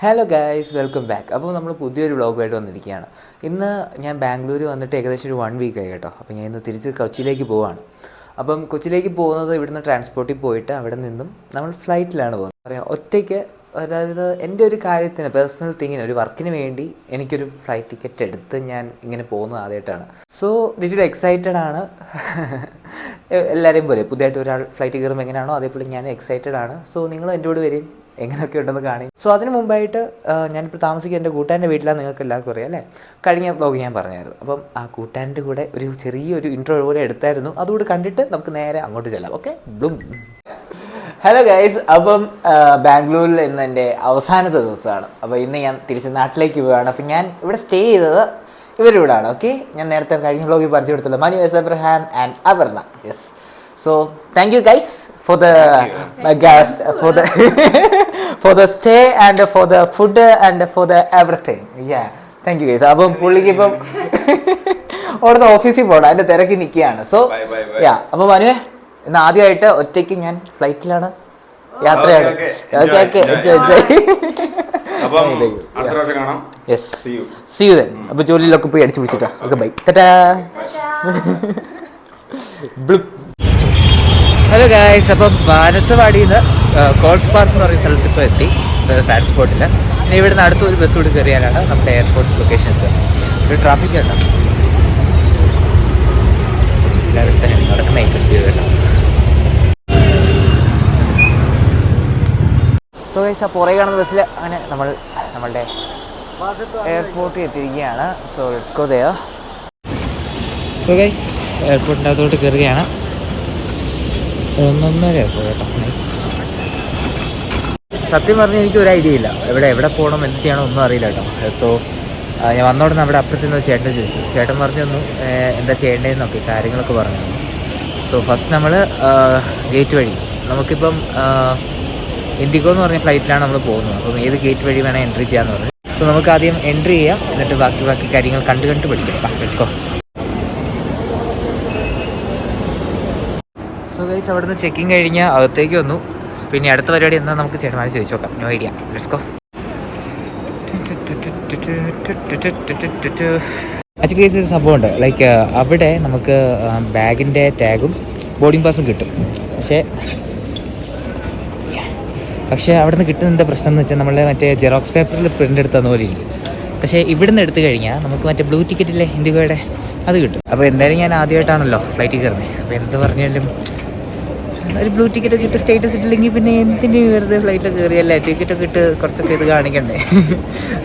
Hello guys, welcome back. അപ്പോൾ നമ്മൾ പുതിയൊരു വ്ളോഗുമായിട്ട് വന്നിരിക്കുകയാണ്. ഇന്ന് ഞാൻ ബാംഗ്ലൂർ വന്നിട്ട് ഏകദേശം ഒരു 1 വീക്ക് ആയി കേട്ടോ. അപ്പോൾ ഞാൻ ഇന്ന് തിരിച്ച് കൊച്ചിയിലേക്ക് പോവുകയാണ്. അപ്പം കൊച്ചിയിലേക്ക് പോകുന്നത് ഇവിടുന്ന് ട്രാൻസ്പോർട്ടിൽ പോയിട്ട് അവിടെ നിന്നും നമ്മൾ ഫ്ലൈറ്റിലാണ് പോകുന്നത്. പറയാം ഒറ്റയ്ക്ക്, അതായത് എൻ്റെ ഒരു കാര്യത്തിന്, പേഴ്സണൽ തിങ്ങിന്, ഒരു വർക്കിന് വേണ്ടി എനിക്കൊരു ഫ്ലൈറ്റ് ടിക്കറ്റ് എടുത്ത് ഞാൻ ഇങ്ങനെ പോകുന്നത് ആദ്യമായിട്ടാണ്. സോ ലിറ്റിൽ എക്സൈറ്റഡ് ആണ്. എല്ലാവരെയും പോലെ പുതിയതായിട്ട് ഒരാൾ ഫ്ലൈറ്റ് കയറുമ്പോൾ എങ്ങനെയാണോ അതേപോലെ ഞാൻ എക്സൈറ്റഡ് ആണ്. സോ നിങ്ങൾ എൻ്റെ കൂടെ വരും എങ്ങനെയൊക്കെ ഉണ്ടെന്ന് കാണി. സോ അതിന് മുമ്പായിട്ട് ഞാനിപ്പോൾ താമസിക്കുക എൻ്റെ കൂട്ടുകാരൻ്റെ വീട്ടിലാണ്. നിങ്ങൾക്ക് എല്ലാവർക്കും അറിയാം അല്ലേ, കഴിഞ്ഞ വ്ളോഗ് ഞാൻ പറഞ്ഞായിരുന്നു. അപ്പം ആ കൂട്ടുകാരൻ്റെ കൂടെ ഒരു ചെറിയൊരു ഇൻട്രോ പോലെ എടുത്തായിരുന്നു. അതുകൂടി കണ്ടിട്ട് നമുക്ക് നേരെ അങ്ങോട്ട് ചെല്ലാം. Okay, Bloom. ഹലോ ഗൈസ്, അപ്പം ബാംഗ്ലൂരിൽ ഇന്ന് എൻ്റെ അവസാനത്തെ ദിവസമാണ്. അപ്പോൾ ഇന്ന് ഞാൻ തിരിച്ച് നാട്ടിലേക്ക് പോവുകയാണ്. അപ്പം ഞാൻ ഇവിടെ സ്റ്റേ ചെയ്തത് ഇവരിവിടാണ്. ഓക്കെ, ഞാൻ നേരത്തെ കഴിഞ്ഞ വ്ളോഗിൽ പരിചയപ്പെടുത്തുള്ളൂ, Manu S Abraham and Aparna. Yes, so thank you guys for the gas, for the stay and for the food and for the everything. Yeah, thank you guys. അപ്പം പുള്ളിക്ക് ഇപ്പം അവിടുന്ന് ഓഫീസിൽ പോകണം, അതിൻ്റെ തിരക്കി നിൽക്കുകയാണ്. സോ യാ, അപ്പോൾ മനുവേ ഇന്ന് ആദ്യമായിട്ട് ഒറ്റയ്ക്ക് ഞാൻ ഫ്ലൈറ്റിലാണ്, യാത്രയാണ്. Okay okay, yes, see you then. അപ്പോൾ ജോലിയിലൊക്കെ പോയി അടിച്ചു പിടിച്ചിട്ടാ. Okay, bye, tata. Hello guys, അപ്പം മാനസവാടിയിൽ നിന്ന് കോൾസ് പാർക്ക് എന്ന് പറയുന്ന സ്ഥലത്ത് ഇപ്പോൾ എത്തി ട്രാൻസ്പോർട്ടിൽ. പിന്നെ ഇവിടുന്ന് അടുത്ത ഒരു ബസ് കൂടി കയറിയാലാണ് നമ്മുടെ എയർപോർട്ട് ലൊക്കേഷൻ എത്തുക. ഒരു ട്രാഫിക് ഉണ്ടോ, എല്ലാവരും തന്നെ നടക്കുന്ന ഏറ്റവും സ്പീഡ് കേട്ടോ. സോ ഗൈസ്, ആ പുറകെ കാണുന്ന ബസ്സിൽ അങ്ങനെ നമ്മളുടെ എയർപോർട്ടിൽ എത്തിയിരിക്കുകയാണ്. So let's go there. So guys, എയർപോർട്ടിൻ്റെ അകത്തോട്ട് കയറുകയാണ്. 1:30 കേട്ടോ. സത്യം പറഞ്ഞാൽ എനിക്ക് ഒരു ഐഡിയ ഇല്ല, എവിടെ പോകണം, എന്ത് ചെയ്യണം ഒന്നും അറിയില്ല കേട്ടോ. സോ ഞാൻ വന്നോടെ നമ്മുടെ അപ്പുറത്ത് നിന്ന് ചേട്ടൻ ചോദിച്ചു. ചേട്ടൻ പറഞ്ഞു തന്നു എന്താ ചെയ്യേണ്ടതെന്നൊക്കെ കാര്യങ്ങളൊക്കെ പറഞ്ഞു തന്നു. സോ ഫസ്റ്റ് നമ്മൾ ഗേറ്റ് വഴി, നമുക്കിപ്പം ഇൻഡിഗോ എന്ന് പറഞ്ഞ ഫ്ലൈറ്റിലാണ് നമ്മൾ പോകുന്നത്. അപ്പം ഏത് ഗേറ്റ് വഴി വേണം എൻട്രി ചെയ്യാമെന്ന് പറഞ്ഞു. സോ നമുക്ക് ആദ്യം എൻട്രി ചെയ്യാം, എന്നിട്ട് ബാക്കി കാര്യങ്ങൾ കണ്ട് പഠിക്കാം. Let's go. സോ ഗൈസ്, അവിടുന്ന് ചെക്കിങ് കഴിഞ്ഞ് അകത്തേക്ക് വന്നു. പിന്നെ അടുത്ത പരിപാടി എന്താ നമുക്ക് ചേട്ടന്മാരെ ചോദിച്ചു നോക്കാം. No idea, let's go. Actually ഒരു സംഭവമുണ്ട്, ലൈക്ക് അവിടെ നമുക്ക് ബാഗിൻ്റെ ടാഗും ബോർഡിംഗ് പാസും കിട്ടും. പക്ഷേ അവിടെ നിന്ന് കിട്ടുന്ന എന്താ പ്രശ്നം എന്ന് വെച്ചാൽ നമ്മൾ മറ്റേ ജെറോക്സ് പേപ്പറിൽ പ്രിൻ്റ് എടുത്ത് തന്ന പോലെ ഇരിക്കും. പക്ഷേ ഇവിടുന്ന് എടുത്തു കഴിഞ്ഞാൽ നമുക്ക് മറ്റേ ബ്ലൂ ടിക്കറ്റില്ലേ ഇൻഡിഗോയുടെ, അത് കിട്ടും. അപ്പോൾ എന്തായാലും ഞാൻ ആദ്യമായിട്ടാണല്ലോ ഫ്ലൈറ്റിൽ കയറുന്നത്. അപ്പോൾ എന്ത് പറഞ്ഞാലും ഒരു ബ്ലൂ ടിക്കറ്റൊക്കെ ഇട്ട് സ്റ്റേറ്റസ് ഇട്ടില്ലെങ്കിൽ പിന്നെ എന്തിൻ്റെ വെറുതെ ഫ്ലൈറ്റിൽ കയറിയല്ലേ, ടിക്കറ്റൊക്കെ ഇട്ട് കുറച്ചൊക്കെ ഇത് കാണിക്കണ്ടേ.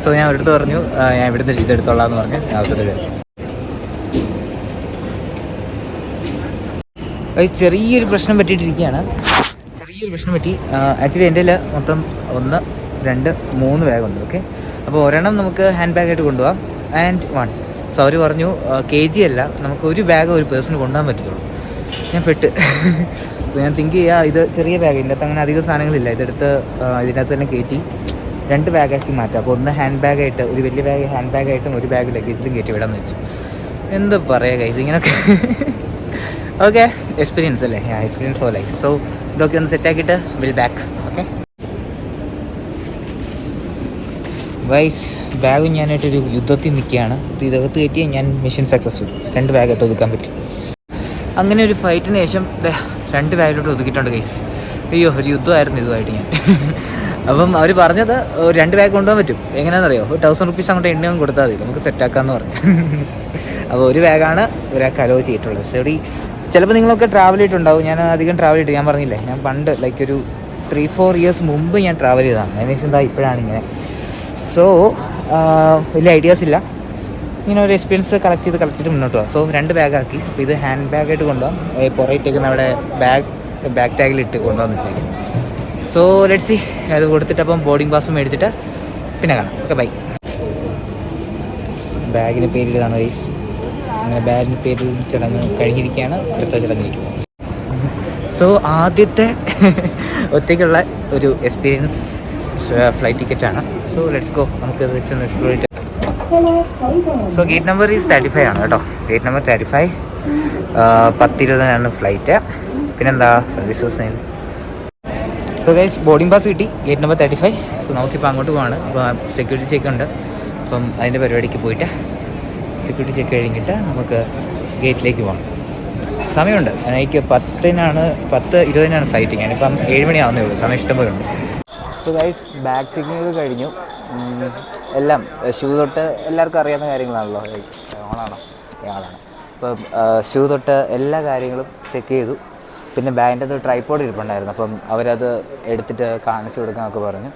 സോ ഞാൻ അവരുടെ പറഞ്ഞു ഞാൻ ഇവിടുന്ന് ഇതെടുത്തോളാം എന്ന് പറഞ്ഞ് അകത്തോട്ട് കയറി. ചെറിയൊരു പ്രശ്നം പറ്റിയിട്ടിരിക്കുകയാണ്. പ്രശ്നം പറ്റി. ആക്ച്വലി എൻ്റെ കയ്യിൽ മൊത്തം 1, 2, 3 ബാഗുണ്ട്. ഓക്കെ, അപ്പോൾ ഒരെണ്ണം നമുക്ക് ഹാൻഡ് ബാഗായിട്ട് കൊണ്ടുപോകാം ആൻഡ് 1. സോ അവർ പറഞ്ഞു KG അല്ല, നമുക്ക് ഒരു ബാഗ് ഒരു പേഴ്സണ് കൊണ്ടുപോകാൻ പറ്റത്തുള്ളൂ. ഞാൻ പെട്ട്. സോ ഞാൻ തിങ്ക് ചെയ്യുക, ഇത് ചെറിയ ബാഗ്, ഇതിനകത്ത് അങ്ങനെ അധികം സാധനങ്ങളില്ല, ഇതെടുത്ത് ഇതിനകത്ത് തന്നെ കയറ്റി 2 ബാഗാക്കി മാറ്റാം. അപ്പോൾ ഒന്ന് ഹാൻഡ് ബാഗായിട്ട്, ഒരു വലിയ ബാഗ് ഹാൻഡ് ബാഗായിട്ടും ഒരു ബാഗ് ലഗേജിലും കയറ്റി വിടാമെന്ന് വെച്ചു. എന്ത് പറയുക ഗൈസ്, ഇങ്ങനെയൊക്കെ. ഓക്കെ, എക്സ്പീരിയൻസ് അല്ലേ, എക്സ്പീരിയൻസ് ഫോർ ലൈഫ്. സോ ഇതൊക്കെ ഒന്ന് സെറ്റാക്കിയിട്ട് വിൽ ബാക്ക്. ഓക്കെ ഗൈസ്, ബാഗും ഞാനായിട്ടൊരു യുദ്ധത്തിൽ നിൽക്കുകയാണ്. ഇതകത്ത് കയറ്റിയാൽ ഞാൻ മിഷൻ സക്സസ്ഫുൾ. 2 ബാഗായിട്ട് ഒതുക്കാൻ പറ്റും. അങ്ങനെ ഒരു ഫൈറ്റിന് ശേഷം 2 ബാഗിലോട്ട് ഒതുക്കിയിട്ടുണ്ട് ഗൈസ്. അയ്യോ, ഒരു യുദ്ധമായിരുന്നു ഇതുമായിട്ട് ഞാൻ. അപ്പം അവർ പറഞ്ഞത് 2 ബാഗ് കൊണ്ടുപോകാൻ പറ്റും. എങ്ങനെയാണെന്നറിയോ, 1000 റുപ്പീസ് അങ്ങോട്ട് എണ്ണയും കൊടുത്താൽ മതി, നമുക്ക് സെറ്റാക്കാമെന്ന് പറഞ്ഞു. അപ്പോൾ ഒരു ബാഗാണ് ഒരാൾക്ക് അലോ ചെയ്തിട്ടുള്ളത്. സ്റ്റഡി ചിലപ്പോൾ നിങ്ങളൊക്കെ ട്രാവൽ ചെയ്തിട്ടുണ്ടാവും. ഞാൻ അധികം ട്രാവൽ ചെയ്തിട്ട്, ഞാൻ പറഞ്ഞില്ലേ, ഞാൻ പണ്ട് ലൈക്ക് ഒരു 3-4 ഇയേഴ്സ് മുമ്പ് ഞാൻ ട്രാവൽ ചെയ്തതാണ്. അതിനുശേഷം എന്താ ഇപ്പോഴാണ് ഇങ്ങനെ. സോ വലിയ ഐഡിയാസ് ഇല്ല, ഇങ്ങനെ ഒരു എക്സ്പീരിയൻസ് കളക്ട് ചെയ്തിട്ട് മുന്നോട്ട് പോകാം. സോ 2 ബാഗാക്കി. അപ്പോൾ ഇത് ഹാൻഡ് ബാഗായിട്ട് കൊണ്ടുപോകാം, പുറയിട്ടേക്കുന്ന അവിടെ ബാക്ക് ടാഗിലിട്ട് കൊണ്ടുപോകാമെന്ന് വെച്ചിരിക്കും. സോ ലെറ്റ്സ് സീ, അത് കൊടുത്തിട്ട് അപ്പം ബോർഡിംഗ് പാസ് മേടിച്ചിട്ട് പിന്നെ കാണാം. Okay, bye. ബാഗിന് പേരിടുകയാണ് ഗൈസ്. അങ്ങനെ ബാഗിന് പേര് ചടങ്ങ് കഴിഞ്ഞിരിക്കുകയാണ്. അടുത്ത ചടങ്ങിലേക്ക് പോകും. സോ ആദ്യത്തെ ഒറ്റയ്ക്കുള്ള ഒരു എക്സ്പീരിയൻസ് ഫ്ലൈറ്റ് ടിക്കറ്റാണ്. സോ ലെറ്റ്സ് ഗോ, നമുക്ക് വെച്ചൊന്ന് എക്സ്പ്ലോർ ചെയ്തിട്ട്. സോ ഗേറ്റ് നമ്പർ ഈസ് 35 ആണ് കേട്ടോ. Gate number 35. 10:20 ഫ്ലൈറ്റ്. പിന്നെന്താ services. So guys, boarding pass കിട്ടി, ഗേറ്റ് നമ്പർ 35. സോ നമുക്കിപ്പോൾ അങ്ങോട്ട് പോവാണ്. അപ്പോൾ സെക്യൂരിറ്റി ചെക്ക് ഉണ്ട്. അപ്പം അതിൻ്റെ പരിപാടിക്ക് പോയിട്ട് സെക്യൂരിറ്റി ചെക്ക് കഴിഞ്ഞിട്ട് നമുക്ക് ഗേറ്റിലേക്ക് പോകണം. സമയമുണ്ട്. എനിക്ക് 10:20 ഫ്ലൈറ്റ്. ഞാനിപ്പം 7 മണിയാവുന്നേ ഉള്ളൂ. സമയം ഇഷ്ടംപോലെ ഉണ്ട്. സോ ഗൈസ്, ബാഗ് ചെക്കിങ് കഴിഞ്ഞു. എല്ലാം ഷൂ തൊട്ട് എല്ലാവർക്കും അറിയാവുന്ന കാര്യങ്ങളാണല്ലോ. ഓണാണോ ആളാണ്. അപ്പം ഷൂ തൊട്ട് എല്ലാ കാര്യങ്ങളും ചെക്ക് ചെയ്തു. പിന്നെ ബാഗിൻ്റെ അത് ട്രൈപോഡ് ഇരിപ്പുണ്ടായിരുന്നു. അപ്പം അവരത് എടുത്തിട്ട് കാണിച്ചു കൊടുക്കാനൊക്കെ പറഞ്ഞു.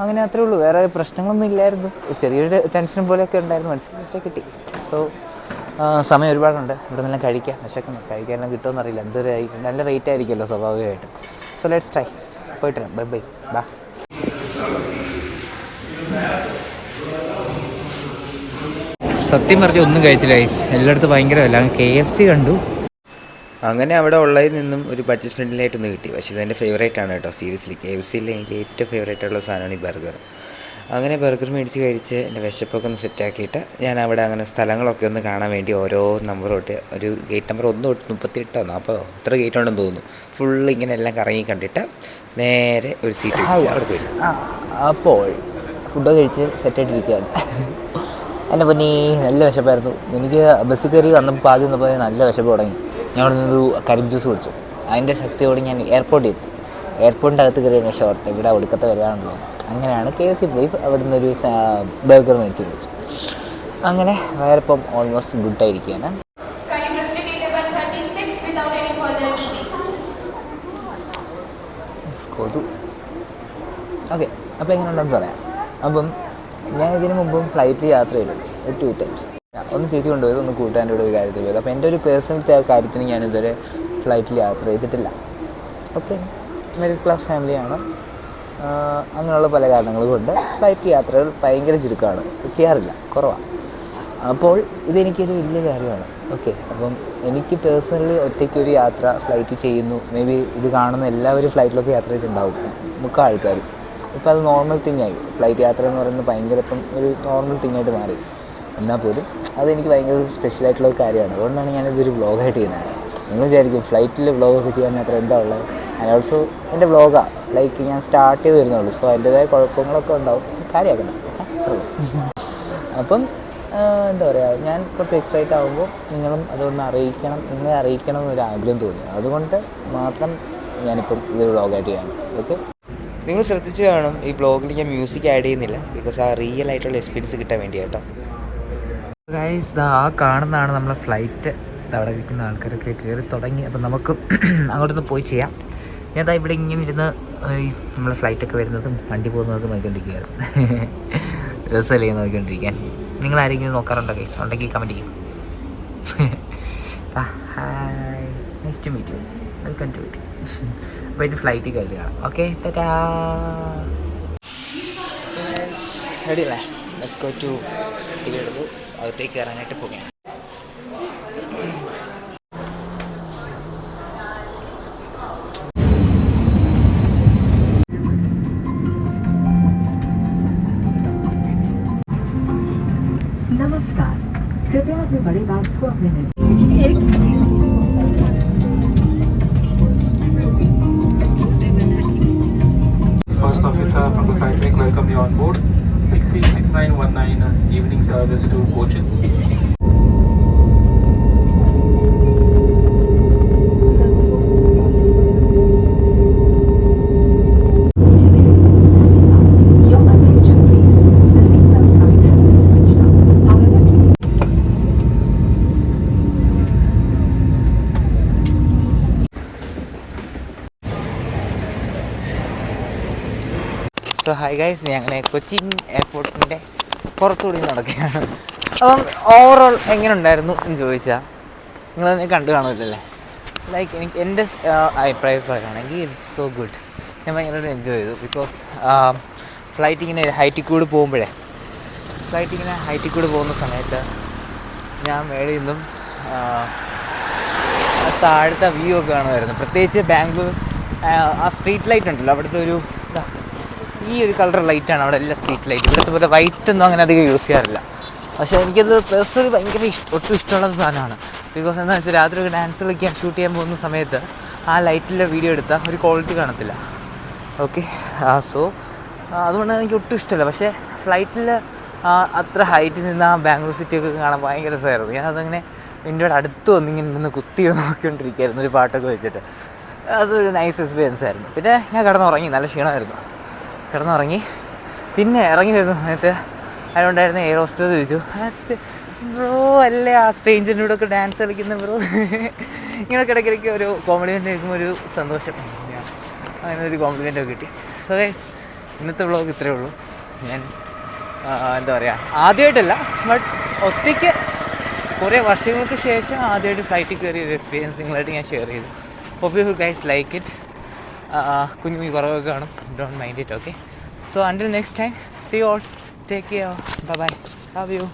അങ്ങനെ അത്രേ ഉള്ളൂ. വേറെ പ്രശ്നങ്ങളൊന്നും ഇല്ലായിരുന്നു. ചെറിയൊരു ടെൻഷൻ പോലെയൊക്കെ ഉണ്ടായിരുന്നു മനസ്സിൽ. പക്ഷേ കിട്ടി. സോ സമയം ഒരുപാടുണ്ട്. ഇവിടെ നിന്നെല്ലാം കഴിക്കാം. പക്ഷേ കഴിക്കാനെല്ലാം കിട്ടുമെന്ന് അറിയില്ല. എന്തൊരു നല്ല റേറ്റ് ആയിരിക്കുമല്ലോ സ്വാഭാവികമായിട്ടും. So let's try. പോയിട്ട് വരാം. Bye bye. ബാ. സത്യം പറഞ്ഞാൽ ഒന്നും കഴിച്ചില്ല ഗൈസ്. എല്ലായിടത്തും ഭയങ്കരമല്ല. KFC കണ്ടു. അങ്ങനെ അവിടെ ഉള്ളതിൽ നിന്നും ഒരു ബഡ്ജറ്റ് ഫ്രണ്ട്ലിയായിട്ടൊന്ന് കിട്ടി. പക്ഷേ ഇതെൻ്റെ ഫേവറേറ്റ് ആണ് കേട്ടോ. സീരിയസ്ലി KFCയിൽ എനിക്ക് ഏറ്റവും ഫേവറേറ്റ് ആയിട്ടുള്ള സാധനമാണ് ഈ ബർഗർ. അങ്ങനെ ബർഗർ മേടിച്ച് കഴിച്ച് എൻ്റെ വിശപ്പൊക്കെ ഒന്ന് സെറ്റാക്കിയിട്ട് ഞാൻ അവിടെ അങ്ങനെ സ്ഥലങ്ങളൊക്കെ ഒന്ന് കാണാൻ വേണ്ടി ഓരോ നമ്പർ തൊട്ട് ഒരു ഗേറ്റ് നമ്പർ 1 തൊട്ട് 38 40 ഇത്ര ഗേറ്റ് ഉണ്ടെന്ന് തോന്നുന്നു. ഫുള്ള് ഇങ്ങനെ എല്ലാം കറങ്ങി കണ്ടിട്ട് നേരെ ഒരു സീറ്റ് അവിടെ പോയി. അപ്പോൾ ഫുഡ് കഴിച്ച് സെറ്റായിട്ടിരിക്കുകയാണ്. എൻ്റെ പൊന്നീ നല്ല വിശപ്പായിരുന്നു. എനിക്ക് ബസ്സിൽ കയറി വന്നപ്പോൾ ആദ്യം വന്നപ്പോൾ നല്ല വിശപ്പ് തുടങ്ങി. ഞാൻ അവിടെ നിന്നൊരു കരിമ്പ് ജ്യൂസ് കുടിച്ചു. അതിൻ്റെ ശക്തിയോടെ ഞാൻ എയർപോർട്ടിൽ എത്തി. എയർപോർട്ടിൻ്റെ അകത്ത് കയറി ഞാൻ ഷോർട്ട് ഇവിടെ ഒടുക്കത്തെ വരികയാണല്ലോ. അങ്ങനെയാണ് KFC പോയി അവിടെ നിന്നൊരു ബർഗർ മേടിച്ച് കഴിച്ചു. അങ്ങനെ വയറിപ്പം ഓൾമോസ്റ്റ് ഗുഡായിരിക്കുകയാണ്. കൊതു. ഓക്കെ, അപ്പോൾ എങ്ങനെയുണ്ടെന്ന് പറയാം. അപ്പം ഞാൻ ഇതിന് മുമ്പും ഫ്ലൈറ്റിൽ യാത്ര ചെയ്തു 2 times. ഒന്ന് ചേച്ചി കൊണ്ടുപോയത്, ഒന്ന് കൂട്ടാൻ്റെ കൂടെ ഒരു കാര്യത്തിൽ പോയത്. അപ്പോൾ എൻ്റെ ഒരു പേഴ്സണൽ കാര്യത്തിന് ഞാനിതുവരെ ഫ്ലൈറ്റിൽ യാത്ര ചെയ്തിട്ടില്ല. ഓക്കെ, മിഡിൽ ക്ലാസ് ഫാമിലിയാണ്. അങ്ങനെയുള്ള പല കാരണങ്ങൾ കൊണ്ട് ഫ്ലൈറ്റ് യാത്രകൾ ഭയങ്കര ചുരുക്കമാണ്, ചെയ്യാറില്ല, കുറവാണ്. അപ്പോൾ ഇതെനിക്കൊരു വലിയ കാര്യമാണ്. ഓക്കെ, അപ്പം എനിക്ക് പേഴ്സണലി ഒറ്റയ്ക്കൊരു യാത്ര ഫ്ലൈറ്റ് ചെയ്യുന്നു. മേ ബി ഇത് കാണുന്ന എല്ലാവരും ഫ്ലൈറ്റിലൊക്കെ യാത്ര ചെയ്തിട്ടുണ്ടാവും, മുക്കാൽ ആൾക്കാർ. ഇപ്പോൾ അത് നോർമൽ തിങ്ങായി. ഫ്ലൈറ്റ് യാത്ര എന്ന് പറയുന്നത് ഭയങ്കര ഇപ്പം ഒരു നോർമൽ തിങ്ങായിട്ട് മാറി. എന്നാൽ പോലും അതെനിക്ക് ഭയങ്കര സ്പെഷ്യലായിട്ടുള്ളൊരു കാര്യമാണ്. അതുകൊണ്ടാണ് ഞാനിതൊരു വ്ളോഗായിട്ട് ചെയ്യുന്നത്. നിങ്ങൾ വിചാരിക്കും ഫ്ലൈറ്റിൽ വ്ളോഗൊക്കെ ചെയ്യാൻ മാത്രം എന്താ ഉള്ളത്. ആൻഡ് ഓൾസോ എൻ്റെ വ്ളോഗാണ്, ലൈക്ക് ഞാൻ സ്റ്റാർട്ട് ചെയ്ത് വരുന്നുള്ളൂ. സോ അതിൻ്റേതായ കുഴപ്പങ്ങളൊക്കെ ഉണ്ടാവും, കാര്യമാക്കണം. അപ്പം എന്താ പറയുക, ഞാൻ കുറച്ച് എക്സൈറ്റ് ആകുമ്പോൾ നിങ്ങളും അതൊന്ന് അറിയിക്കണം, നിങ്ങളെ അറിയിക്കണം എന്നൊരു ആഗ്രഹം തോന്നി. അതുകൊണ്ട് മാത്രം ഞാനിപ്പം ഇതൊരു വ്ളോഗായിട്ട് ചെയ്യാണ്. ഓക്കെ, നിങ്ങൾ ശ്രദ്ധിച്ച് കാണും ഈ ബ്ലോഗിൽ ഞാൻ മ്യൂസിക് ആഡ് ചെയ്യുന്നില്ല. ബിക്കോസ് ആ റിയൽ ആയിട്ടുള്ള എക്സ്പീരിയൻസ് കിട്ടാൻ വേണ്ടി കേട്ടോ. ഗൈസ്, ആ കാണുന്നതാണ് നമ്മളെ ഫ്ലൈറ്റ്. അവിടെ ഇരിക്കുന്ന ആൾക്കാരൊക്കെ കയറി തുടങ്ങി. അപ്പം നമുക്ക് അങ്ങോട്ടൊന്ന് പോയി ചെയ്യാം. ഞാൻ ഇവിടെ ഇങ്ങനെ ഇരുന്ന് നമ്മളെ ഫ്ലൈറ്റൊക്കെ വരുന്നതും വണ്ടി പോകുന്നതൊക്കെ നോക്കിക്കൊണ്ടിരിക്കുകയായിരുന്നു. രസമല്ലേ നോക്കിക്കൊണ്ടിരിക്കാൻ? നിങ്ങളാരെങ്കിലും നോക്കാറുണ്ടോ ഗൈസ്? ഉണ്ടെങ്കിൽ കമൻറ്റ് ചെയ്യും. Hi, nice to meet you, welcome to it. അപ്പോൾ എൻ്റെ ഫ്ലൈറ്റിൽ കയറി കാണാം. Okay, tata. റെഡിയല്ലേ? ലെറ്റ്സ് ഗോ ടു ടിക്കറ്റ് എടുത്തു, അകത്തേക്ക് കയറാനായിട്ട് പോകുകയാണ്. नमस्कार, कृपया अपने बड़े बैग्स को अपने में First officer from the flight deck welcome you on board. 606919 evening service to Cochin. Your attention please. The seatbelt sign has been switched on. However, so hi guys, ഞങ്ങൾ കൊച്ചിൻ എയർപോർട്ടിൻ്റെ പുറത്തുകൂടി നടക്കുകയാണ്. അപ്പം ഓവറോൾ എങ്ങനെ ഉണ്ടായിരുന്നു എന്ന് ചോദിച്ചാൽ നിങ്ങളതിനെ കണ്ടു കാണുമല്ലേ. ലൈക്ക് എനിക്ക് എൻ്റെ അഭിപ്രായം പറയുകയാണെങ്കിൽ ഇറ്റ്സ് സോ ഗുഡ്. ഞാൻ ഭയങ്കരമായിട്ട് എൻജോയ് ചെയ്തു. ബിക്കോസ് ഫ്ലൈറ്റ് ഇങ്ങനെ ഹൈറ്റിൽ കൂടി പോകുന്ന സമയത്ത് ഞാൻ മേളിൽ നിന്നും താഴത്തെ വ്യൂ ഒക്കെ കാണുമായിരുന്നു. പ്രത്യേകിച്ച് ബാംഗ്ലൂർ ആ സ്ട്രീറ്റ് ലൈറ്റ് ഉണ്ടല്ലോ, അവിടുത്തെ ഒരു ഈ ഒരു കളർ ലൈറ്റാണ് അവിടെ എല്ലാ സ്ട്രീറ്റ് ലൈറ്റ്. ഇവിടുത്തെ പോലെ വൈറ്റ് ഒന്നും അങ്ങനെ അധികം യൂസ് ചെയ്യാറില്ല. പക്ഷേ എനിക്കത് പേഴ്സണലി ഭയങ്കര ഒട്ടും ഇഷ്ടമുള്ള സാധനമാണ്. ബിക്കോസ് എന്താണെന്ന് വെച്ചാൽ രാത്രി ഒരു ഡാൻസ് കളിക്കാൻ ഷൂട്ട് ചെയ്യാൻ പോകുന്ന സമയത്ത് ആ ലൈറ്റിലെ വീഡിയോ എടുത്താൽ ഒരു ക്വാളിറ്റി കാണത്തില്ല. ഓക്കെ, സോ അതുകൊണ്ട് എനിക്ക് ഒട്ടും ഇഷ്ടമല്ല. പക്ഷേ ഫ്ലൈറ്റിൽ അത്ര ഹൈറ്റിൽ നിന്ന് ആ ബാംഗ്ലൂർ സിറ്റിയൊക്കെ കാണാൻ ഭയങ്കര രസമായിരുന്നു. ഞാൻ അതങ്ങനെ വിൻഡോയുടെ അടുത്ത് വന്നിങ്ങനെ നിന്ന് കുത്തി നോക്കിക്കൊണ്ടിരിക്കുകയായിരുന്നു ഒരു പാട്ടൊക്കെ വെച്ചിട്ട്. അതൊരു നൈസ് എക്സ്പീരിയൻസ് ആയിരുന്നു. പിന്നെ ഞാൻ കിടന്നുറങ്ങി, നല്ല ക്ഷീണമായിരുന്നു, കിടന്നുറങ്ങി. പിന്നെ ഇറങ്ങി വരുന്ന സമയത്ത് അതിലുണ്ടായിരുന്ന എയർ ഹോസ്റ്റസ് ചോദിച്ചു, ബ്രോ അല്ലേ ആ സ്ട്രേഞ്ചറിൻ്റെ കൂടെ ഒക്കെ ഡാൻസ് കളിക്കുന്ന ബ്രോ. ഇങ്ങനെയൊക്കെ ഇടയ്ക്കിടയ്ക്ക് ഒരു കോംപ്ലിമെൻ്റ് കേൾക്കുമ്പോൾ ഒരു സന്തോഷം, അങ്ങനെ ഒരു കോംപ്ലിമെൻ്റ് ഒക്കെ കിട്ടി. സോ ഇന്നത്തെ വ്ളോഗ് ഇത്രയേ ഉള്ളൂ. ഞാൻ എന്താ പറയുക, ആദ്യമായിട്ടല്ല ബട്ട് ഒറ്റയ്ക്ക് കുറേ വർഷങ്ങൾക്ക് ശേഷം ആദ്യമായിട്ട് ഫ്ലൈറ്റിൽ കയറിയ ഒരു എക്സ്പീരിയൻസ് നിങ്ങളായിട്ട് ഞാൻ ഷെയർ ചെയ്തു. Hope you guys like it. കുഞ്ഞു കുറവൊക്കെ കാണും, don't mind it. Okay, so until next time, see you all, take care, bye bye, love U.